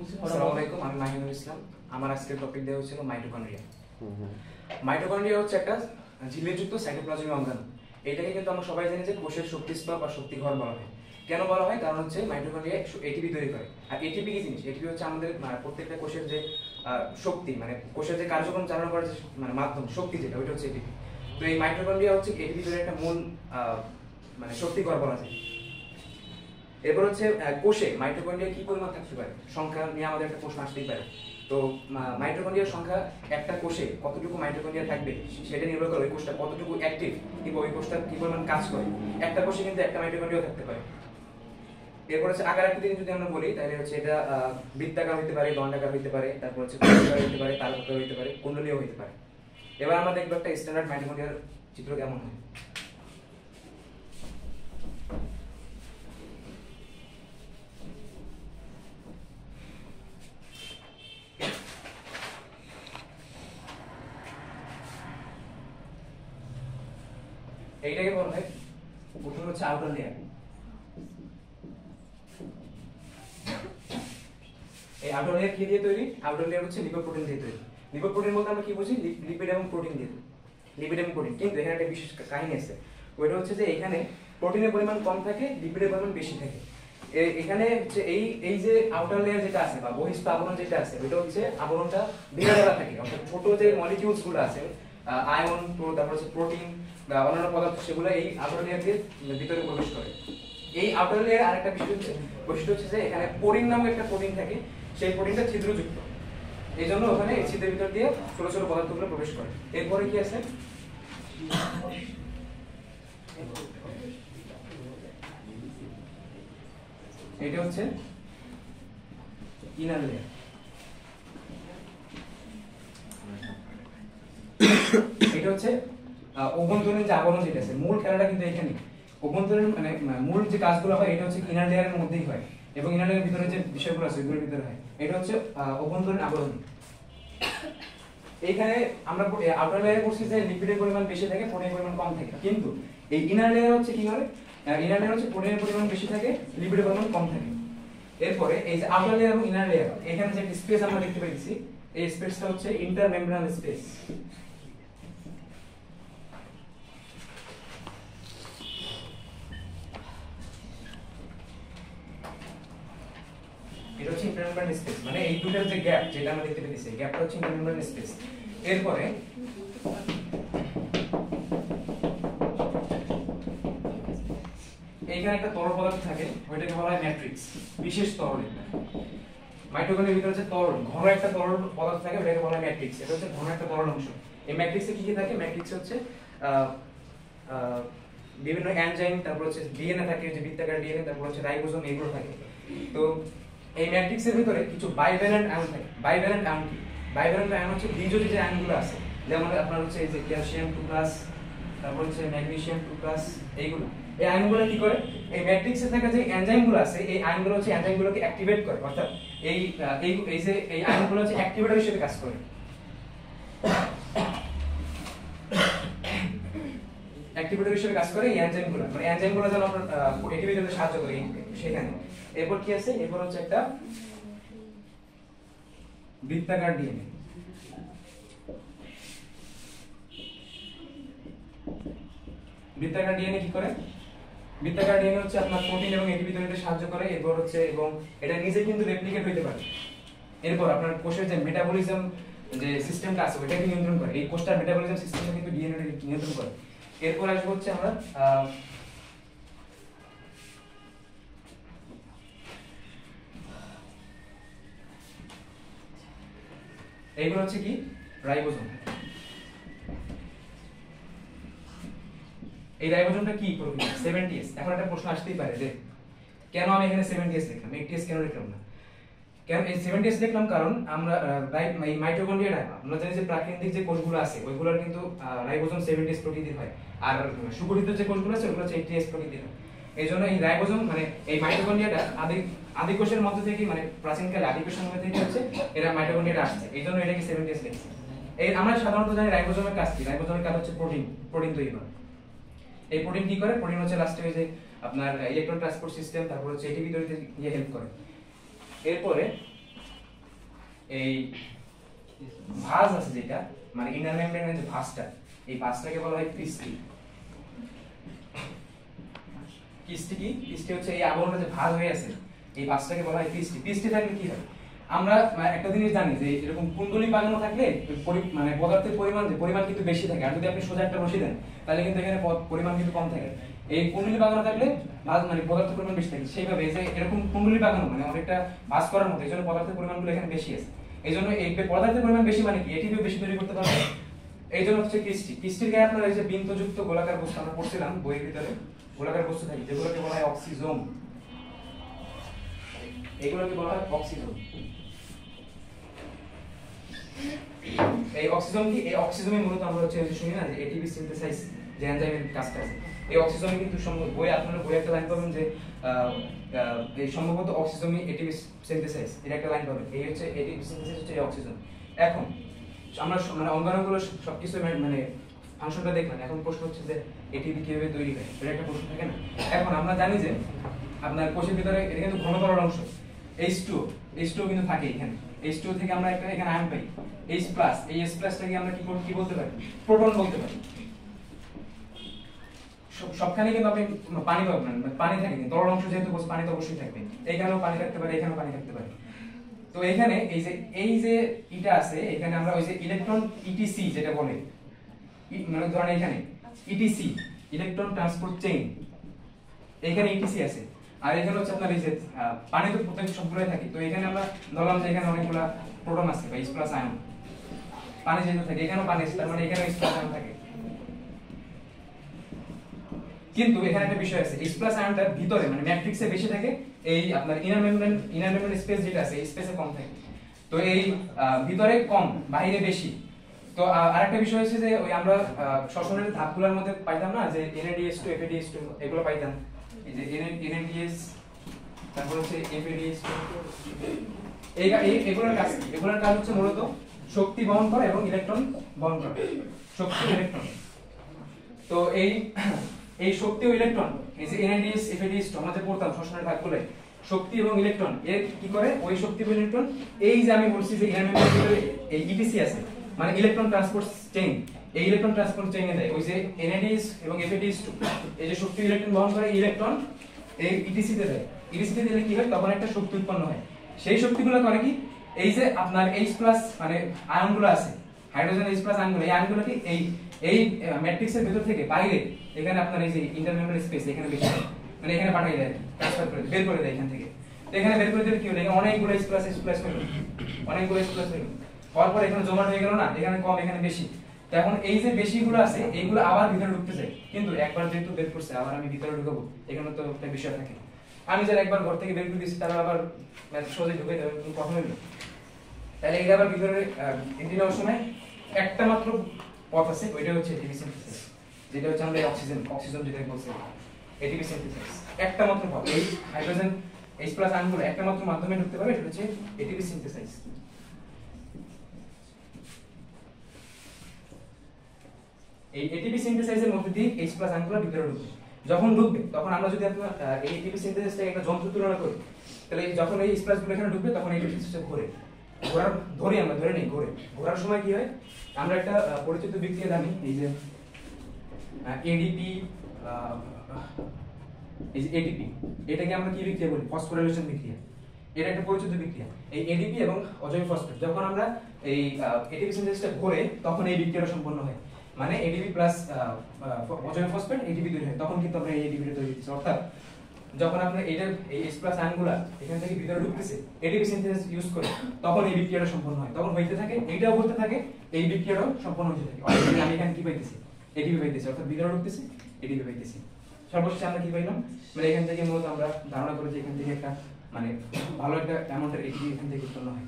আসসালামু আলাইকুম, আমি মাহিনুল ইসলাম। আমার আজকের টপিক দেওয়া হচ্ছিল মাইটোকন্ড্রিয়া। মাইটোকন্ড্রিয়া হচ্ছে একটা ঝিল্লিযুক্ত সাইটোপ্লাজমিক অঙ্গাণু। এটাকে কিন্তু আমরা সবাই জানি যে কোষের শক্তিস্তর বা শক্তিঘর বলা হয়। কেন বলা হয়? কারণ হচ্ছে মাইটোকন্ড্রিয়া এটিপি তৈরি করে। আর এটিপি কি জিনিস? এটিপি হচ্ছে আমাদের প্রত্যেকটা কোষের যে শক্তি, মানে কোষের যে কার্যক্রম চালনা করার যে মানে মাধ্যম, শক্তি যেটা, ওইটা হচ্ছে এটিপি। তো এই মাইটোকন্ড্রিয়া হচ্ছে এটিপি তৈরির একটা মূল মানে শক্তিঘর বলা যায়। এরপর হচ্ছে কোষে মাইটোকন্ড্রিয়া কি পরিমাণ থাকতে পারে, সংখ্যা নিয়ে আমাদের একটা প্রশ্ন আসতেই পারে। তো মাইটোকন্ড্রিয়ার সংখ্যা একটা কোষে কতটুকু মাইটোকন্ড্রিয়া থাকবে সেটা নির্ভর করে ওই কোষটা কতটুকু অ্যাক্টিভ কিংবা ওই কোষটা কি পরিমাণ কাজ করে। একটা কোষে কিন্তু একটা মাইটোকন্ড্রিয়া থাকতে পারে। এরপর হচ্ছে আকার আকৃতি যদি আমরা বলি তাহলে হচ্ছে এটা বৃত্তাকার হতে পারে, দণ্ডাকার হতে পারে, তারপর হচ্ছে গোলাকার হতে পারে, তালকার হতে পারে, কুণ্ডলীয় হতে পারে। এবার আমরা দেখবো একটা স্ট্যান্ডার্ড মাইটোকন্ড্রিয়ার চিত্র কেমন হয়। এইটাকে বলা হয় প্রথমে হচ্ছে আউটার লেয়ার। এই আউটার লেয়ার কি দিয়ে তৈরি? আউটার লেয়ার হচ্ছে লিপোপ্রোটিন দিয়ে তৈরি। লিপোপ্রোটিন বলতে আমরা কি বুঝি? লিপিড এবং প্রোটিন দিয়ে। লিপিড এবং প্রোটিন, কিন্তু এখানে একটা বিশেষ কাহিনী আছে। ওইটা হচ্ছে যে এখানে প্রোটিনের পরিমাণ কম থাকে, লিপিডের পরিমাণ বেশি থাকে। এখানে হচ্ছে এই যে আউটার লেয়ার যেটা আছে বা বহিঃস্থ আবরণ যেটা আছে, ওইটা হচ্ছে আবরণটা বিরালা থাকে, অর্থাৎ ছোট যে মলিকিউলস গুলো আছে, আয়ন, তারপর হচ্ছে প্রোটিন বা অন্যান্য পদার্থ, সেগুলো এই আউটার লেয়ার দিয়ে ভিতরে প্রবেশ করে। এই আউটার লেয়ার আরেকটা বৈশিষ্ট্য হচ্ছে যে এখানে পোরিন নামক একটা প্রোটিন থাকে, সেই প্রোটিনটা ছিদ্রযুক্ত। এই জন্য ওখানে এই ছিদ্রের ভিতর দিয়ে ছোট ছোট পদার্থগুলো প্রবেশ করে। এরপরে কি আছে? এটা হচ্ছে ইনার লেয়ার। এটা হচ্ছে অভ্যন্তরীণ যে আবরণ যেটা আছে, মূল খেলাটা কিন্তু এখানে। অভ্যন্তরীণ মানে মূল যে কাজগুলো হয় এটা হচ্ছে ইনার লেয়ারের মধ্যেই হয়, এবং ইনার লেয়ারের ভিতরে যে বিষয়গুলো আছে ওইগুলোর ভিতরে হয়। এটা হচ্ছে অভ্যন্তরীণ আবরণ। এইখানে আমরা আউটার লেয়ারে বলছি যে লিপিডের পরিমাণ বেশি থাকে, প্রোটিনের পরিমাণ কম থাকে, কিন্তু এই ইনার লেয়ার হচ্ছে কি করে? ইনার লেয়ার হচ্ছে প্রোটিনের পরিমাণ বেশি থাকে, লিপিডের পরিমাণ কম থাকে। এরপরে এই যে আউটার লেয়ার এবং ইনার লেয়ার, এখানে যে স্পেস আমরা দেখতে পাচ্ছি, এই স্পেসটা হচ্ছে ইন্টারমেমব্রেনাল স্পেস। এটা হচ্ছে ইন্টারমেমব্রেনাল স্পেস, মানে এই দুটোর যে গ্যাপ যেটা আমরা দেখতে পাচ্ছি, গ্যাপটা হচ্ছে ইন্টারমেমব্রেনাল স্পেস। এরপরে এইখানে একটা তরল পদার্থ থাকে, ওইটাকে বলা হয় ম্যাট্রিক্স, বিশেষ তরল। মাইটোকন্ড্রিয়ার ভিতরে যে তরল, ঘন একটা তরল পদার্থ থাকে, ওটাকে বলা হয় ম্যাট্রিক্স। এটা হচ্ছে ঘন একটা তরল অংশ। এই ম্যাট্রিক্সে কি কি থাকে? ম্যাট্রিক্সে হচ্ছে বিভিন্ন এনজাইম, তারপর হচ্ছে ডিএনএ থাকে, যে বৃত্তাকার ডিএনএ, তারপর হচ্ছে রাইবোজোম, এগুলো থাকে। তো এই ম্যাট্রিক্সের ভিতরে কিছু বাইভ্যালেন্ট আয়ন থাকে। বাইভ্যালেন্ট আয়ন কি? বাইভ্যালেন্ট আয়ন হচ্ছে দ্বিযোজী যে আয়নগুলো আছে, যেমন আপনার হচ্ছে এই যে ক্যালসিয়াম 2+, তারপর হচ্ছে ম্যাগনেসিয়াম 2+, এইগুলো। এই আয়নগুলো কি করে? এই ম্যাট্রিক্সে থাকা যে এনজাইমগুলো আছে, এই আয়নগুলো হচ্ছে এনজাইমগুলোকে অ্যাক্টিভেট করে, অর্থাৎ এই যে এই আয়নগুলো হচ্ছে অ্যাক্টিভেটর হিসেবে কাজ করে। অ্যাক্টিভেটর হিসেবে কাজ করে এই এনজাইমগুলো, মানে এনজাইমগুলো যেন আপনার এটিপি তৈরিতে সাহায্য করে সেখানে। এরপর কি আছে? এরপর হচ্ছে একটা বৃত্তাকার ডিএনএ। বৃত্তাকার ডিএনএ কি করে? বৃত্তাকার ডিএনএ হচ্ছে আপনার প্রোটিন এবং এটিপি তৈরিতে সাহায্য করে। এরপর হচ্ছে, এবং এটা নিজে কিন্তু রেপ্লিকেট হতে পারে। এরপর আপনার কোষের যে মেটাবলিজম যে সিস্টেমটা আছে ওইটাকে নিয়ন্ত্রণ করে। এই কোষটার মেটাবলিজম সিস্টেমটা কিন্তু ডিএনএ নিয়ন্ত্রণ করে। এরপর আসবে হচ্ছে আমরা এইগুলো হচ্ছে কি? রাইবোজোম। এই রাইবোজোমটা কি প্রোটিন? 70S। এখন একটা প্রশ্ন আসতেই পারে যে কেন আমি এখানে 70S লিখলাম, 80S কেন লিখলাম না? কেন এই 70S লিখলাম? কারণ আমরা এই মাইটোকন্ড্রিয়া, আমরা জানি যে প্রাকৃতিক যে কোষগুলো আছে ওইগুলোর কিন্তু রাইবোজোম 70S প্রকৃতির হয়, আর সুগঠিত যে কোষগুলো আছে ওগুলো হচ্ছে 80S প্রকৃতির হয়। এই জন্য এই রাইবোজোম মানে এই মাইটোকন্ড্রিয়াটা আদি কোষের মধ্যে থেকে, মানে প্রাচীনকালে আদি কোষের মধ্যে থেকে হচ্ছে এরা মাইটোকন্ড্রিয়াটা আসছে, এই জন্য এটাকে 70S লিখছে। এই আমরা সাধারণত জানি রাইবোজোমের কাজ কি? রাইবোজোমের কাজ হচ্ছে প্রোটিন তৈরি করা। এই প্রোটিন কি করে? প্রোটিন হচ্ছে লাস্টে ওই যে আপনার ইলেকট্রন ট্রান্সপোর্ট সিস্টেম, তারপর হচ্ছে এটিপি তৈরিতে হেল্প করে। এরপরে এই ভাঁজ আছে যেটা মানে ইনার মেমব্রেনের যে ভাঁজটা, এই ভাঁজটাকে বলা হয় ক্রিস্টি। ক্রিস্টি কি? ক্রিস্টি হচ্ছে এই আবরণটা যে ভাঁজ হয়ে আছে, এই ভাঁজটাকে বলা হয় ক্রিস্টি। ক্রিস্টি থাকলে কি হয়? আমরা একটা জিনিস জানি যে এরকম কুণ্ডলী বাঁধানো থাকলে মানে পদার্থের পরিমাণ কিন্তু বেশি থাকে, আর যদি আপনি সোজা একটা রশি দেন তাহলে কিন্তু এখানে পরিমাণ কিন্তু কম থাকে। এই কুণ্ডলী বাঁধানো থাকলে ভাঁজ মানে পদার্থের পরিমাণ বেশি থাকে, সেইভাবে এই যে এরকম কুণ্ডলী বাঁধানো মানে অনেকটা ভাঁজ করার মতো, এই জন্য পদার্থের পরিমাণগুলো এখানে বেশি আছে। এই জন্য এই পদার্থের পরিমাণ বেশি মানে কি এটিপিও বেশি তৈরি করতে পারবে, এই জন্য হচ্ছে ক্রিস্টি। ক্রিস্টির গায়ে আপনার এই যে বিন্দুযুক্ত গোলাকার বস্তু আমরা পড়ছিলাম বইয়ের ভিতরে, গোলাকার বস্তু থাকে যেগুলোকে বলা হয় অক্সিজোম, এগুলোকে বলা হয় অক্সিজোম। এই অক্সিজোম কি? এই অক্সিজোমে মূলত আমরা হচ্ছে শুনি না যে এটিপি সিনথেসাইজ যে এনজাইমের কাজটা আছে, এই অক্সিজোমে কিন্তু বই আপনারা বই একটা লাইন পাবেন যে এই সম্ভবত অক্সিজোমই এটিপি সিনথেসাইজ, এর একটা লাইন পাবেন, এই হচ্ছে এটিপি সিনথেসাইজ হচ্ছে এই অক্সিজোম। এখন আমরা মানে অঙ্গাণুগুলো সবকিছু মানে ফাংশনটা দেখলাম, এখন প্রশ্ন হচ্ছে যে এটিপি কিভাবে তৈরি হয়, এটা একটা প্রশ্ন থাকে না। এখন আমরা জানি যে আপনার কোষের ভিতরে এটা কিন্তু ঘন তরল অংশ H2O, H2O কিন্তু থাকে এখানে, H2O থেকে আমরা একটা এখানে আয়ন পাই H+, এই H+ টাকে আমরা কি বলতে পারি? প্রোটন বলতে পারি। সবখানে কিন্তু আপনি পানি পাবেন না, পানি থাকে কিন্তু তরল অংশ যেহেতু পানি তো অবশ্যই থাকবে, এইখানেও পানি থাকতে পারে, এখানেও পানি থাকতে পারে। তো এখানে এই যে ইটা আছে, এখানে আমরা ওই যে ইলেকট্রন ইটিসি যেটা বলে, মানে ধরেন এখানে ইটিসি ইলেকট্রন ট্রান্সপোর্ট চেইন, এখানে ইটিসি আছে, আর এখানে হচ্ছে আপনার এই যে পানি তো প্রত্যেক সবগুলোই থাকে, তো এখানে আমরা ধরলাম যে এখানে অনেকগুলা প্রোটন আছে বা H+ আয়ন, পানি যেহেতু থাকে এখানেও পানি আছে, তার মানে এখানে H+ আয়ন থাকে। কিন্তু এখানে একটা বিষয় আছে, H+ আয়নটা ভিতরে মানে ম্যাট্রিক্সে বেশি থাকে, এই আপনার ইনার মেমব্রেন স্পেস যেটা আছে এই স্পেসে কম থাকে। তো এই ভিতরে কম বাইরে বেশি। তো আরেকটা বিষয় হচ্ছে যে ওই আমরা শ্বসনের ধাপগুলোর মধ্যে পাইতাম না যে NADH2 FADH2 এগুলো পাইতাম, এই যে NADH তারপর হচ্ছে FADH2, এগুলোর কাজ হচ্ছে মূলত শক্তি বহন করা এবং ইলেকট্রন বহন করা, শক্তি ইলেকট্রন। তো এই শক্তি ও ইলেকট্রন এই যে NADH FADH2 আমরা যে পড়তাম শ্বসনের ধাপগুলোয়, শক্তি এবং ইলেকট্রন এর কি করে? ওই শক্তি এবং ইলেকট্রন এই যে আমি বলছি যে ইনার ভিতরে এই ইটিসি আছে মানে ইলেকট্রন ট্রান্সপোর্ট চেইন, এই ইলেকট্রন ট্রান্সপোর্ট চেইনে দেয় ওই যে NADH এবং FADH2 এই যে শক্তি ইলেকট্রন বহন করে ইলেকট্রন এই ইটিসি তে দেয়, ইটিসি তে দিলে কি হয়? তখন একটা শক্তি উৎপন্ন হয়। সেই শক্তিগুলো করে কি? এই যে আপনার H+ মানে আয়নগুলো আছে, হাইড্রোজেন H+ আয়নগুলো, এই আয়নগুলোকে এই ম্যাট্রিক্সের ভিতর থেকে বাইরে এখানে আপনার এই যে ইন্টারমেমব্রেন স্পেস এখানে বেশি মানে এখানে পাঠিয়ে দেয়, ট্রান্সফার করে বের করে দেয় এখান থেকে। তো এখানে বের করে দিলে কি হলো? এখানে অনেকগুলো H+ হলো, অনেকগুলো H+ হলো, হওয়ার পর এখানে জমাট হয়ে গেল না, এখানে কম এখানে বেশি। তো এখন এই যে বেশিগুলো আছে এইগুলো আবার ভিতরে ঢুকতে চাই, কিন্তু একবার যেহেতু বের করছে আবার আমি ভিতরে ঢুকাবো, এখানে তো একটা বিষয় থাকে। আমি যারা একবার ঘর থেকে বের করে দিচ্ছি তারা আবার সহজে ঢুকে যাবে, কথা হইলো। তাহলে এটা আবার ভিতরে এন্ট্রি নেওয়ার সময় একটা মাত্র পথ আছে, ওইটা হচ্ছে এটিপি সিনথেসিস, যেটা হচ্ছে আমরা অক্সিজেন যেটা বলছি এটিপি সিনথেসিস, একটা মাত্র পথ। এই হাইড্রোজেন H+ আয়নগুলো একটা মাত্র মাধ্যমে ঢুকতে পারে, সেটা হচ্ছে এটিপি সিনথেসাইজ। এই এটিপি সিনথেসাইজের মধ্যে দিয়ে H+ আয়নগুলো ভিতরে ঢুকবে। যখন ঢুকবে তখন আমরা যদি আপনার এই এটিপি সিনথেসাইজটাকে একটা যন্ত্র তুলনা করি, তাহলে যখন এই H+ গুলো এখানে ঢুকবে তখন এই এটিপি সিনথেসাইজ ঘোরার ঘোরার সময় কি হয়? আমরা একটা পরিচিত বিক্রিয়া জানি, এই যে এডিপি, এই যে এটিপি, এটাকে আমরা কি বিক্রিয়া বলি? ফসফোরাইলেশন বিক্রিয়া। এটা একটা পরিচিত বিক্রিয়া। এই এডিপি এবং অজৈব ফসফেট যখন আমরা এই এটিপি সিনথেসিসটা ঘোরে তখন এই বিক্রিয়াটা সম্পন্ন হয়, মানে এডিপি প্লাস অজৈব ফসফেট এটিপি তৈরি হয়, তখন কিন্তু আমরা এই এটিপিটা তৈরি করছি। অর্থাৎ যখন আপনি এই H+ আয়নগুলো এখান থেকে ভিতরে ঢুকতেছে এটিপি সিনথেসিস ইউজ করে, তখন এই বিক্রিয়াটা সম্পন্ন হয়, তখন হইতে থাকে, এইটাও হতে থাকে, এই বিক্রিয়াটাও সম্পন্ন হতে থাকে। অর্থাৎ আমি এখানে কি পাইতেছি? এটিপি পাইতেছি, অর্থাৎ ভিতরে ঢুকতেছে এটিপি পাইতেছি। সর্বশেষে আমরা কি পাইলাম? মানে এখান থেকে মূলত আমরা ধারণা করি যে এখান থেকে একটা মানে ভালো একটা অ্যামাউন্টের এটিপি এখান থেকে উৎপন্ন হয়।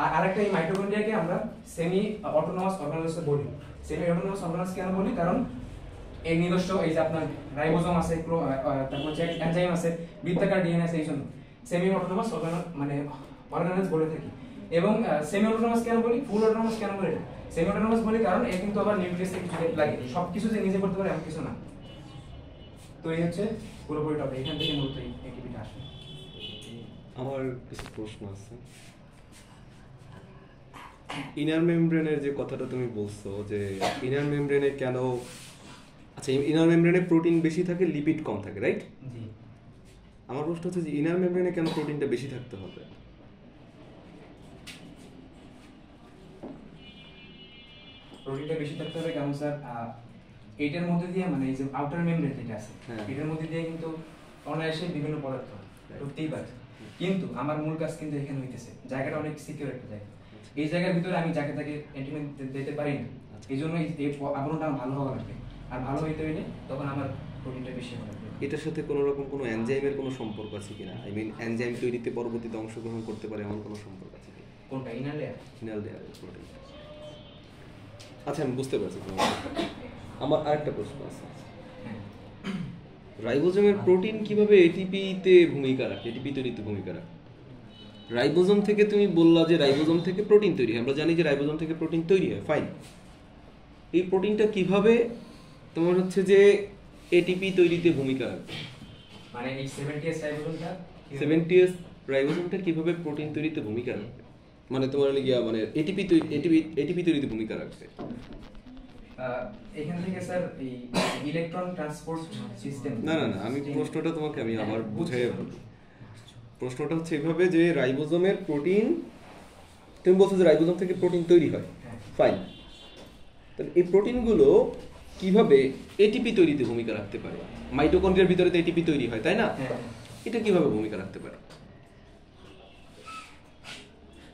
আর আরেকটা এই মাইটোকন্ড্রিয়াকে আমরা সেমি অটোনমাস অর্গানেলস বলি। সেমি অটোনমাস অর্গানেলস কেন বলি? কারণ এর নিজস্ব এই যে আপনার রাইবোজোম আছে, তারপর হচ্ছে এনজাইম আছে, বৃত্তাকার ডিএনএ আছে, এই জন্য সেমি অটোনমাস মানে অর্গানেলস বলে থাকি। এবং সেমি অটোনমাস কেন বলি? ফুল অটোনমাস কেন বলি? সেমি অটোনমাস বলি কারণ এর কিন্তু আবার নিউক্লিয়াসে কিছু লাগে, সবকিছু যে নিজে করতে পারে এমন কিছু না। তো এই হচ্ছে পুরোপুরি টপিক, এখান থেকে মূলত এই এটিপিটা আসে। আমার কিছু প্রশ্ন আছে। ইনার মেমব্রেনের যে কথাটা তুমি বলছো যে ইনার মেমব্রেনে কেন, আচ্ছা ইনার মেমব্রেনে প্রোটিন বেশি থাকে লিপিড কম থাকে, রাইট? জি। আমার প্রশ্ন হচ্ছে যে ইনার মেমব্রেনে কেন প্রোটিনটা বেশি থাকতে হবে? প্রোটিনটা বেশি থাকতে হবে কেমন স্যার? এইটার মধ্যে দিয়ে মানে এই যে আউটার মেমব্রেন যেটা আছে এটার মধ্যে দিয়ে কিন্তু অনায়াসে বিভিন্ন পদার্থ ঢুকতেই পারে, কিন্তু আমার মূল কাজ কিন্তু এখানে হইতেছে জায়গাটা অনেক সিকিউর একটা জায়গা। এই জায়গার ভিতরে আমি যাকে তাকে অ্যান্টিমেন্ট দিতে পারি না, এই জন্য এই আবরণটা ভালো হওয়া লাগবে, আর ভালো হইতে হইলে তখন আমার প্রোটিনটা বেশি হওয়া লাগবে। এটার সাথে কোনো রকম কোনো এনজাইমের কোনো সম্পর্ক আছে কিনা? আই মিন এনজাইম তৈরিতে পরবর্তীতে অংশগ্রহণ করতে পারে এমন কোনো সম্পর্ক আছে কিনা? কোনটা? Inner layer? Inner layer protein. আচ্ছা আমি বুঝতে পারছি তোমার। আমার আরেকটা প্রশ্ন আছে, রাইবোজোমের প্রোটিন কিভাবে এটিপিতে ভূমিকা রাখে, এটিপি তৈরিতে ভূমিকা রাখে? রাইবোজোম থেকে তুমি বললা যে রাইবোজোম থেকে প্রোটিন তৈরি হয়, আমরা জানি যে রাইবোজোম থেকে প্রোটিন তৈরি হয়, ফাইন। এই প্রোটিনটা কিভাবে তোমার হচ্ছে যে এটিপি তৈরিতে ভূমিকা রাখবে? মানে এই 70s রাইবোজোমটা 70s রাইবোজোমটা কিভাবে প্রোটিন তৈরিতে ভূমিকা রাখবে, মানে তোমার লিগিয়া মানে এটিপি তৈরিতে ভূমিকা রাখবে? এখান থেকে স্যার এই ইলেকট্রন ট্রান্সপোর্ট সিস্টেম। না না না, আমি প্রশ্নটা তোমাকে আমি আবার বুঝাই বলি। প্রশ্নটা হচ্ছে এইভাবে যে রাইবোজোমের প্রোটিন, তুমি বলছো যে রাইবোজোম থেকে প্রোটিন তৈরি হয়, ফাইন। তাহলে এই প্রোটিনগুলো কিভাবে এটিপি তৈরিতে ভূমিকা রাখতে পারে? মাইটোকন্ড্রিয়ার ভিতরে তো এটিপি তৈরি হয়, তাই না? এটা কিভাবে ভূমিকা রাখতে পারে?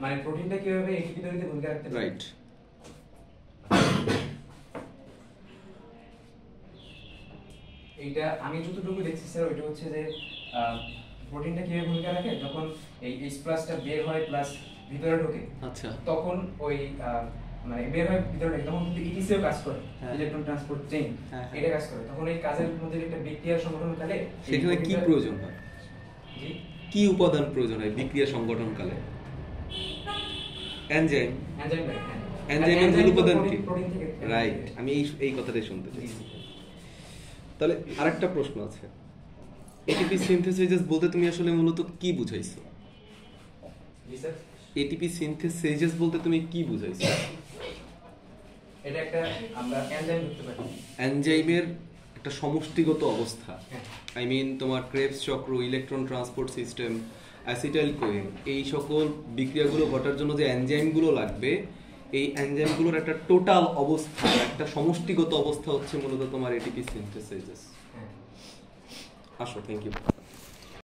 মানে প্রোটিনটা কিভাবে এটিপি তৈরিতে ভূমিকা রাখতে পারে? রাইট। এইটা আমি যতটুকু দেখছি স্যার ওইটা হচ্ছে যে প্রোটিনটা কিভাবে ভূমিকা রাখে, যখন এই H প্লাসটা বের হয় প্লাস ভিতরে ঢোকে, আচ্ছা, তখন ওই মানে বের হয় ভিতরে ঢোকে, তখন কিন্তু ইটিসিও কাজ করে, ইলেকট্রন ট্রান্সপোর্ট চেইন, এটা কাজ করে। তখন এই কাজের মধ্যে একটা বিক্রিয়া সংগঠনকালে সেখানে কি প্রয়োজন হয়? জি, কি উপাদান প্রয়োজন হয় বিক্রিয়া সংগঠনকালে? এনজাইম। এনজাইমের মূল উপাদান কি? রাইট, আমি এই কথাটাই শুনতে চাই। তাহলে আরেকটা প্রশ্ন আছে, এটিপি সিনথেসিস বলতে তুমি আসলে মূলত কি বুঝাইছো? এটিপি সিনথেসিস বলতে তুমি কি বুঝাইছো? এটা একটা আমরা এনজাইম ধরতে পারি, এনজাইমের একটা সমষ্টিগত অবস্থা। আই মিন তোমার ক্রেবস চক্র, ইলেকট্রন ট্রান্সপোর্ট সিস্টেম, অ্যাসিটাইল কোয়েন, এই সকল বিক্রিয়াগুলো ঘটার জন্য যে এনজাইমগুলো লাগবে, এই এনজাইমগুলোর একটা টোটাল অবস্থা, একটা সমষ্টিগত অবস্থা হচ্ছে মূলত তোমার এটিপি সিনথেসিস। আসো, থ্যাংক ইউ।